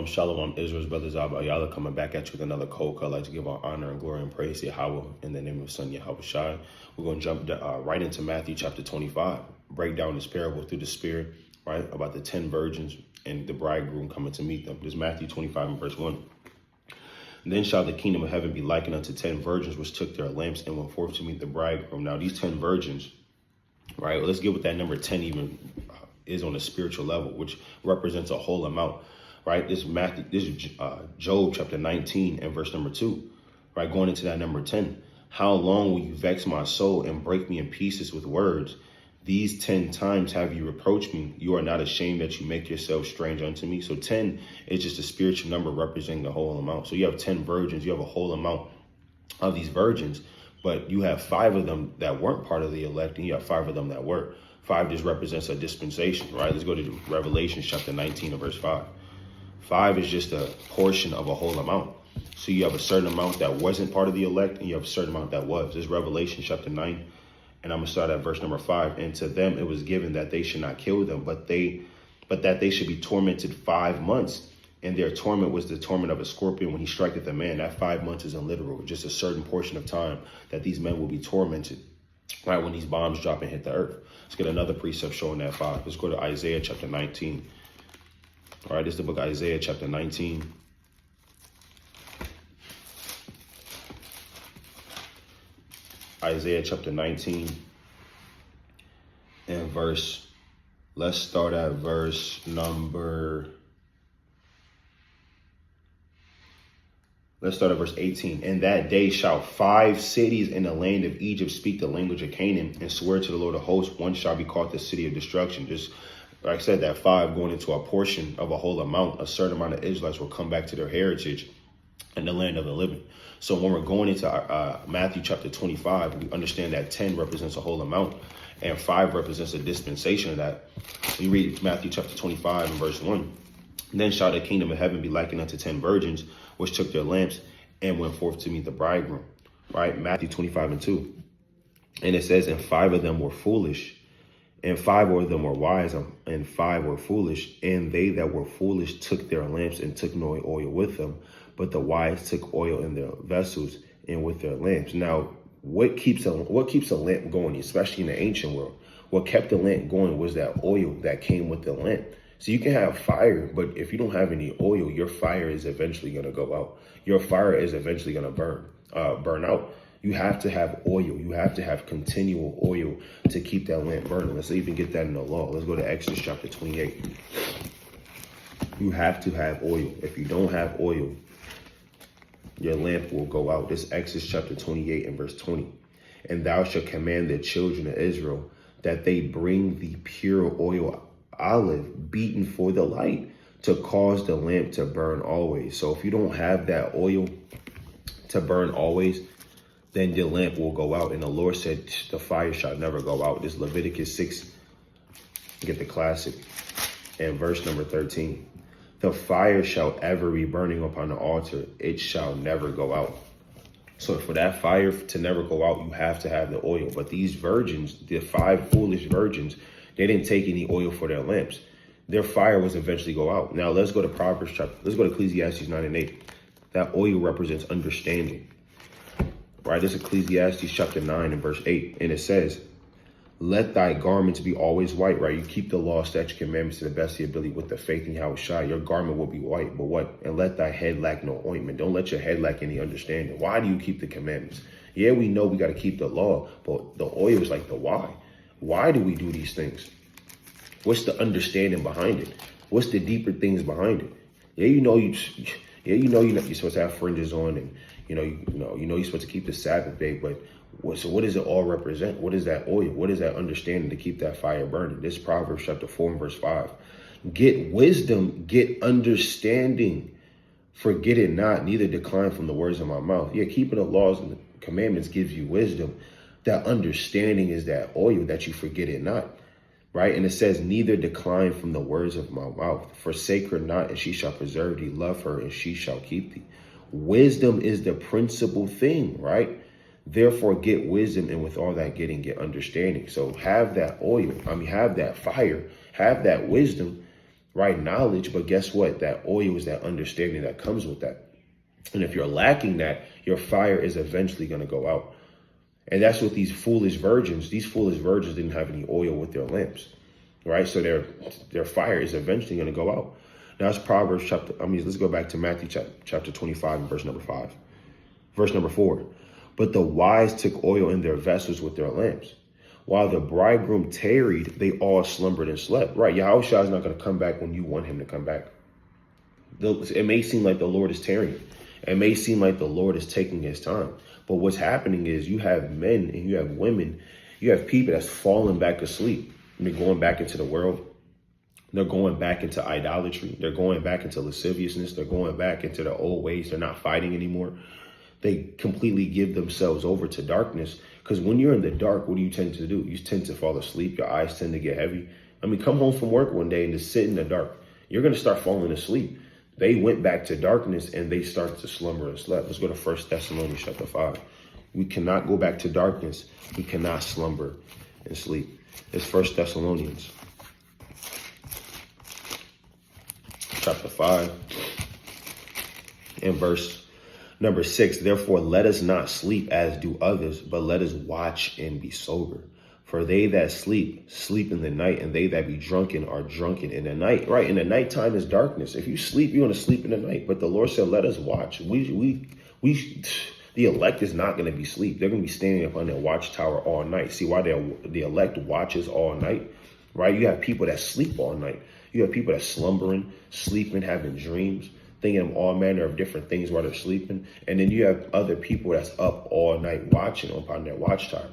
Shalom, Israel's brothers, Abba Yahweh, coming back at you with another cold cut. I'd like to give our honor and glory and praise to Yahweh in the name of His Son, Yahweh Shai. We're going to jump right into Matthew chapter 25, break down this parable through the Spirit, right, about the 10 virgins and the bridegroom coming to meet them. This is Matthew 25 and verse 1. Then shall the kingdom of heaven be likened unto 10 virgins which took their lamps and went forth to meet the bridegroom. Now, these 10 virgins, right, well, let's get what that number 10 even is on a spiritual level, which represents a whole amount. Right, this is Job chapter 19 and verse number 2. Right, going into that number 10. How long will you vex my soul and break me in pieces with words? These 10 times have you reproached me. You are not ashamed that you make yourself strange unto me. So 10 is just a spiritual number representing the whole amount. So you have 10 virgins. You have a whole amount of these virgins, but you have 5 of them that weren't part of the elect, and you have 5 of them that were. 5 just represents a dispensation. Right, let's go to Revelation chapter 19 and verse 5. 5 is just a portion of a whole amount. So you have a certain amount that wasn't part of the elect, and you have a certain amount that was. This is Revelation chapter 9, and I'm going to start at verse number 5. And to them it was given that they should not kill them, but that they should be tormented 5 months. And their torment was the torment of a scorpion when he striketh a man. That 5 months is literal, just a certain portion of time that these men will be tormented, right, when these bombs drop and hit the earth. Let's get another precept showing that 5. Let's go to Isaiah chapter 19. All right, this is the book of Isaiah chapter 19. Isaiah chapter 19 and let's start at verse number 18. In that day shall 5 cities in the land of Egypt speak the language of Canaan and swear to the Lord of hosts. One shall be called the city of destruction. Just like I said, that 5 going into a portion of a whole amount. A certain amount of Israelites will come back to their heritage in the land of the living. So when we're going into Matthew chapter 25, we understand that 10 represents a whole amount and 5 represents a dispensation of that. So you read Matthew chapter 25 and verse 1. Then shall the kingdom of heaven be likened unto 10 virgins, which took their lamps and went forth to meet the bridegroom. Right? Matthew 25 and 2. And it says, and 5 of them were foolish, and 5 of them were wise, and 5 were foolish. And they that were foolish took their lamps and took no oil with them. But the wise took oil in their vessels and with their lamps. Now, what keeps a lamp going, especially in the ancient world? What kept the lamp going was that oil that came with the lamp. So you can have fire, but if you don't have any oil, your fire is eventually going to go out. Your fire is eventually going to burn out. You have to have oil. You have to have continual oil to keep that lamp burning. Let's even get that in the law. Let's go to Exodus chapter 28. You have to have oil. If you don't have oil, your lamp will go out. This Exodus chapter 28 and verse 20. And thou shalt command the children of Israel that they bring the pure oil olive beaten for the light to cause the lamp to burn always. So if you don't have that oil to burn always, then the lamp will go out. And the Lord said, the fire shall never go out. This Leviticus 6, get the classic, and verse number 13. The fire shall ever be burning upon the altar. It shall never go out. So for that fire to never go out, you have to have the oil. But these virgins, the 5 foolish virgins, they didn't take any oil for their lamps. Their fire was eventually go out. Now let's go to let's go to Ecclesiastes 9 and 8. That oil represents understanding. Right, this is Ecclesiastes chapter 9 and verse 8. And it says, let thy garments be always white, right? You keep the law, statute, commandments to the best of your ability with the faith in Yahweh Shai. Your garment will be white, but what? And let thy head lack no ointment. Don't let your head lack any understanding. Why do you keep the commandments? Yeah, we know we got to keep the law, but the oil is like the why. Why do we do these things? What's the understanding behind it? What's the deeper things behind it? You're supposed to have fringes on, and you're supposed to keep the Sabbath day, but what does it all represent? What is that oil? What is that understanding to keep that fire burning? This Proverbs chapter 4 and verse 5. Get wisdom, get understanding. Forget it not, neither decline from the words of my mouth. Yeah, keeping the laws and the commandments gives you wisdom. That understanding is that oil that you forget it not. Right? And it says, neither decline from the words of my mouth. Forsake her not, and she shall preserve thee. Love her, and she shall keep thee. Wisdom is the principal thing, right? Therefore, get wisdom, and with all that getting, get understanding. So have that oil. Have that fire. Have that wisdom. right? Knowledge. But guess what? That oil is that understanding that comes with that. And if you're lacking that, your fire is eventually going to go out. And that's what these foolish virgins didn't have any oil with their lamps, right? So their fire is eventually going to go out. Now it's Proverbs let's go back to Matthew chapter 25 and verse number 5. Verse number 4. But the wise took oil in their vessels with their lamps. While the bridegroom tarried, they all slumbered and slept. Right, Yahushua is not going to come back when you want him to come back. It may seem like the Lord is tarrying. It may seem like the Lord is taking his time. But what's happening is you have men and you have women, you have people that's falling back asleep. And they're going back into the world. They're going back into idolatry. They're going back into lasciviousness. They're going back into the old ways. They're not fighting anymore. They completely give themselves over to darkness. Because when you're in the dark, what do you tend to do? You tend to fall asleep. Your eyes tend to get heavy. I mean, come home from work one day and just sit in the dark. You're going to start falling asleep. They went back to darkness and they started to slumber and slept. Let's go to 1 Thessalonians chapter 5. We cannot go back to darkness. We cannot slumber and sleep. It's 1 Thessalonians chapter 5 and verse number 6. Therefore, let us not sleep as do others, but let us watch and be sober. For they that sleep, sleep in the night, and they that be drunken are drunken in the night. Right? In the nighttime is darkness. If you sleep, you're going to sleep in the night. But the Lord said, let us watch. The elect is not going to be asleep. They're going to be standing up on their watchtower all night. See why the elect watches all night, right? You have people that sleep all night. You have people that slumbering, sleeping, having dreams, thinking of all manner of different things while they're sleeping. And then you have other people that's up all night watching upon their watchtower,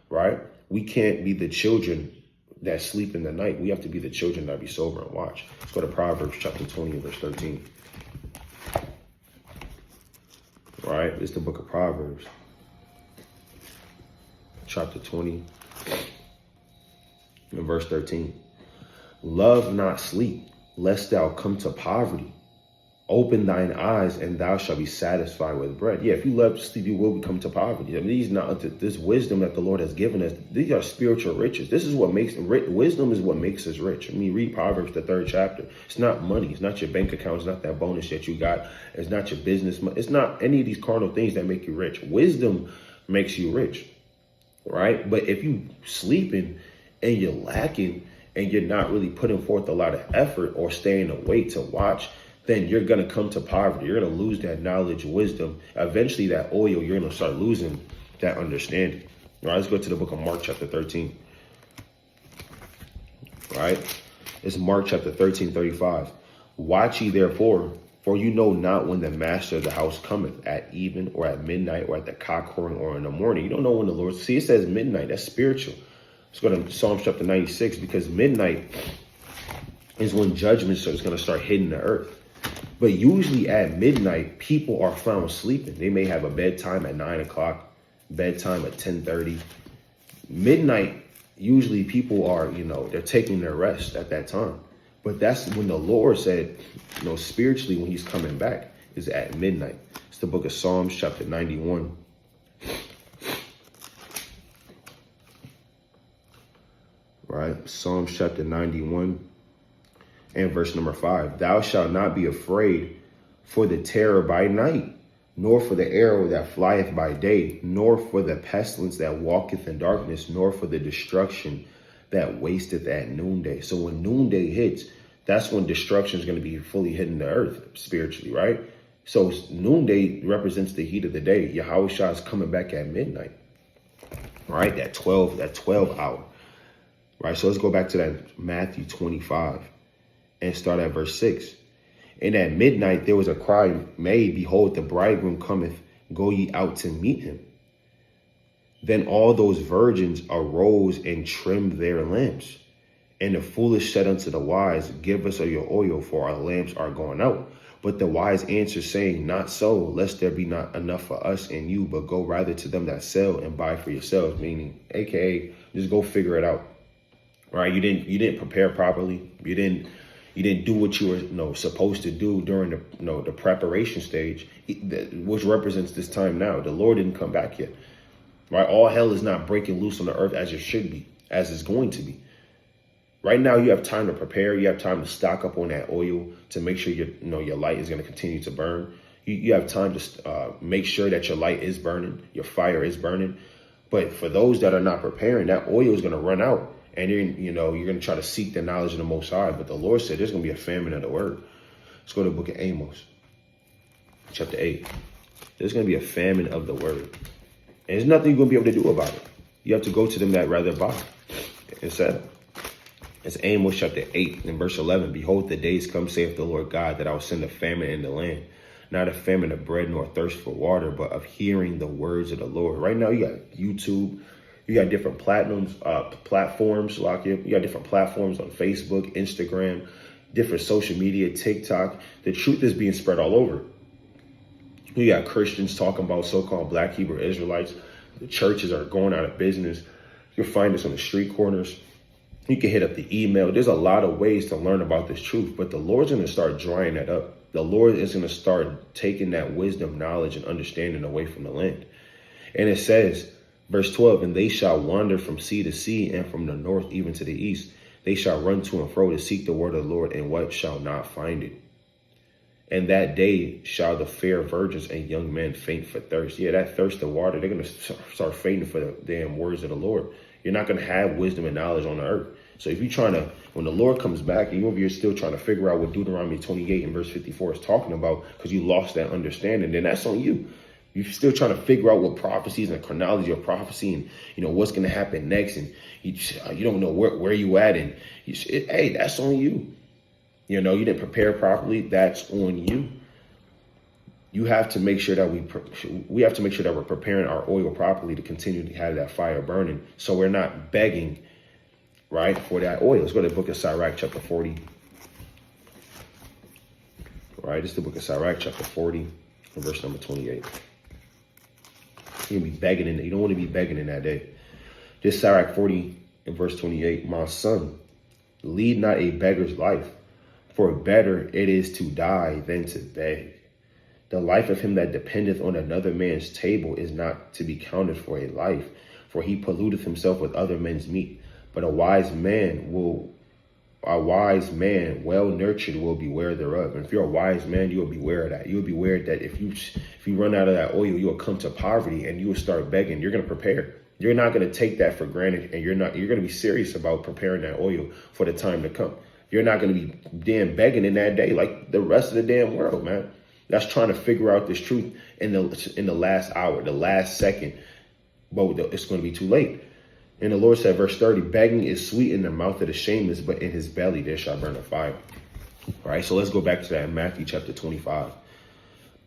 right? We can't be the children that sleep in the night. We have to be the children that be sober and watch. Let's go to Proverbs chapter 20, verse 13. Right? It's the book of Proverbs. Chapter 20 and verse 13. Love not sleep, lest thou come to poverty. Open thine eyes, and thou shalt be satisfied with bread. Yeah, if you love sleep, you will become to poverty. I mean, this wisdom that the Lord has given us, these are spiritual riches. This is what makes wisdom is what makes us rich. I mean, read Proverbs, the 3rd chapter. It's not money. It's not your bank account. It's not that bonus that you got. It's not your business. It's not any of these carnal things that make you rich. Wisdom makes you rich, right? But if you sleeping and you're lacking and you're not really putting forth a lot of effort or staying awake to watch, then you're going to come to poverty. You're going to lose that knowledge, wisdom. Eventually, that oil, you're going to start losing that understanding. All right, let's go to the book of Mark chapter 13. All right, it's Mark chapter 13, 35. Watch ye therefore, for you know not when the master of the house cometh, at even or at midnight or at the cock crowing or in the morning. You don't know when the Lord, see, it says midnight. That's spiritual. Let's go to Psalms chapter 96, because midnight is when judgment is going to start hitting the earth. But usually at midnight, people are found sleeping. They may have a bedtime at 9 o'clock, bedtime at 10:30. Midnight, usually people are, they're taking their rest at that time. But that's when the Lord said, spiritually, when he's coming back, is at midnight. It's the book of Psalms, chapter 91. Right? Psalms chapter 91. And verse number 5, thou shalt not be afraid for the terror by night, nor for the arrow that flieth by day, nor for the pestilence that walketh in darkness, nor for the destruction that wasteth at noonday. So when noonday hits, that's when destruction is going to be fully hitting the earth spiritually, right? So noonday represents the heat of the day. Yahushua is coming back at midnight, right? That 12 hour, right? So let's go back to that Matthew 25. And start at verse 6. And at midnight there was a cry made, behold, the bridegroom cometh, go ye out to meet him. Then all those virgins arose and trimmed their lamps. And the foolish said unto the wise, give us of your oil, for our lamps are gone out. But the wise answered, saying, not so, lest there be not enough for us and you, but go rather to them that sell and buy for yourselves. Meaning, AKA, just go figure it out. Right? You didn't prepare properly. You didn't do what you were supposed to do during the preparation stage, which represents this time now. The Lord didn't come back yet. Right? All hell is not breaking loose on the earth as it should be, as it's going to be. Right now, you have time to prepare. You have time to stock up on that oil to make sure your light is going to continue to burn. You have time to make sure that your light is burning, your fire is burning. But for those that are not preparing, that oil is going to run out, and you're going to try to seek the knowledge of the Most High. But the Lord said there's going to be a famine of the word. Let's go to the book of Amos, chapter 8. There's going to be a famine of the word. And there's nothing you're going to be able to do about it. You have to go to them that rather buy. It said, it's Amos chapter 8 and verse 11. Behold, the days come, saith the Lord God, that I will send a famine in the land. Not a famine of bread nor thirst for water, but of hearing the words of the Lord. Right now, you got YouTube. You got different platforms, You got different platforms on Facebook, Instagram, different social media, TikTok. The truth is being spread all over. You got Christians talking about so-called Black Hebrew Israelites. The churches are going out of business. You'll find this on the street corners. You can hit up the email. There's a lot of ways to learn about this truth, but the Lord's going to start drying that up. The Lord is going to start taking that wisdom, knowledge, and understanding away from the land. And it says, verse 12, and they shall wander from sea to sea and from the north even to the east. They shall run to and fro to seek the word of the Lord, and what shall not find it. And that day shall the fair virgins and young men faint for thirst. Yeah, that thirst of water, they're going to start fainting for the damn words of the Lord. You're not going to have wisdom and knowledge on the earth. So if you're trying to, when the Lord comes back, and you're still trying to figure out what Deuteronomy 28 and verse 54 is talking about because you lost that understanding, then that's on you. You're still trying to figure out what prophecies and chronology of prophecy and, what's going to happen next. And you don't know where you at. And hey, that's on you. You didn't prepare properly. That's on you. You have to make sure that we have to make sure that we're preparing our oil properly to continue to have that fire burning. So we're not begging, right, for that oil. Let's go to the book of Sirach, chapter 40. All right, this is the book of Sirach, chapter 40, and verse number 28. You don't want to be begging in that day. This Sirach 40 and verse 28. My son, lead not a beggar's life, for better it is to die than to beg. The life of him that dependeth on another man's table is not to be counted for a life, for he polluteth himself with other men's meat. But a wise man, well nurtured, will beware thereof. And if you're a wise man, you will beware of that. You will beware that if you run out of that oil, you will come to poverty and you will start begging. You're going to prepare. You're not going to take that for granted, and you're going to be serious about preparing that oil for the time to come. You're not going to be damn begging in that day like the rest of the damn world, man. That's trying to figure out this truth in the last hour, the last second, but it's going to be too late. And the Lord said, verse 30, begging is sweet in the mouth of the shameless, but in his belly there shall burn a fire. All right, so let's go back to that in Matthew chapter 25. All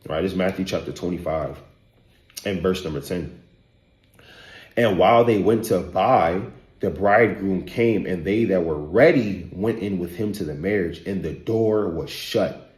right, this is Matthew chapter 25 and verse number 10. And while they went to buy, the bridegroom came, and they that were ready went in with him to the marriage, and the door was shut.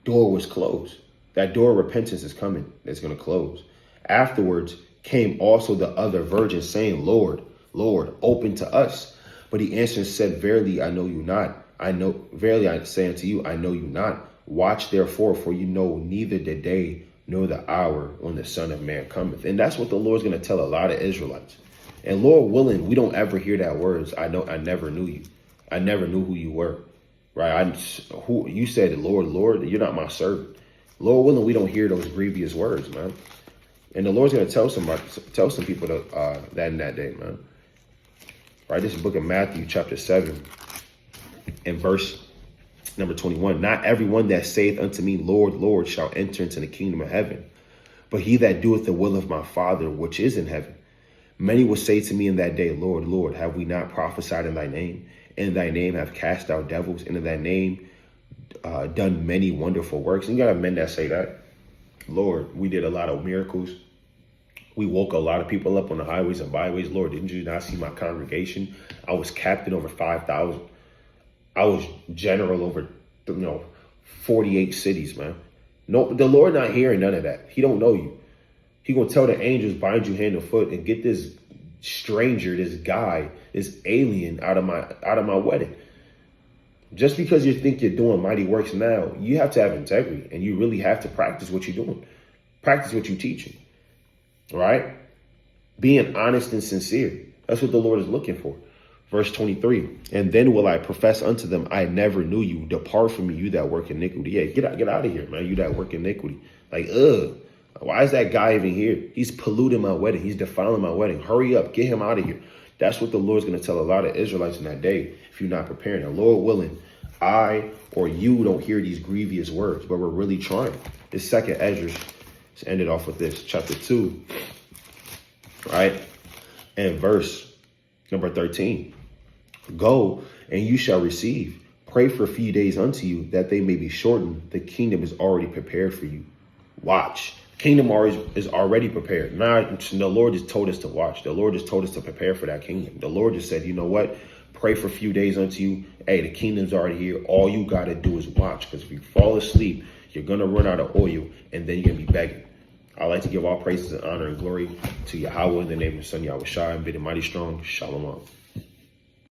Door was closed. That door of repentance is coming. It's going to close. Afterwards came also the other virgins, saying, Lord, Lord, open to us. But he answered and said, verily, I know you not. Verily, I say unto you, I know you not. Watch therefore, for you know neither the day nor the hour when the Son of Man cometh. And that's what the Lord's going to tell a lot of Israelites. And Lord willing, we don't ever hear that words. I never knew you. I never knew who you were. Right? You said, Lord, Lord, you're not my servant. Lord willing, we don't hear those grievous words, man. And the Lord's going to tell some people that in that day, man. Right? This is the book of Matthew, chapter 7, and verse number 21. Not everyone that saith unto me, Lord, Lord, shall enter into the kingdom of heaven, but he that doeth the will of my Father which is in heaven. Many will say to me in that day, Lord, Lord, have we not prophesied in thy name? In thy name have cast out devils, and in thy name done many wonderful works. And you got men that say that. Lord, we did a lot of miracles. We woke a lot of people up on the highways and byways. Lord, didn't you not see my congregation? I was captain over 5,000. I was general over 48 cities, man. No, the Lord not hearing none of that. He don't know you. He gonna tell the angels, bind you hand and foot, and get this stranger, this guy, this alien out of my wedding. Just because you think you're doing mighty works now, you have to have integrity, and you really have to practice what you're doing. Practice what you're teaching. Right? Being honest and sincere. That's what the Lord is looking for. Verse 23, and then will I profess unto them, I never knew you. Depart from me, you that work iniquity. Yeah, get out of here, man. You that work iniquity. Like, why is that guy even here? He's polluting my wedding. He's defiling my wedding. Hurry up, get him out of here. That's what the Lord's going to tell a lot of Israelites in that day if you're not preparing. The Lord willing, I or you don't hear these grievous words, but we're really trying. This second Ezra, let's end it off with this. Chapter 2, right? And verse number 13. Go, and you shall receive. Pray for a few days unto you, that they may be shortened. The kingdom is already prepared for you. Watch. Kingdom is already prepared. Now, the Lord just told us to watch. The Lord just told us to prepare for that kingdom. The Lord just said, you know what? Pray for a few days unto you. Hey, the kingdom's already here. All you got to do is watch. Because if you fall asleep, you're going to run out of oil, and then you're going to be begging. I like to give all praises and honor and glory to Yahweh in the name of Son Yahweh Shai, and bid him mighty strong. Shalom.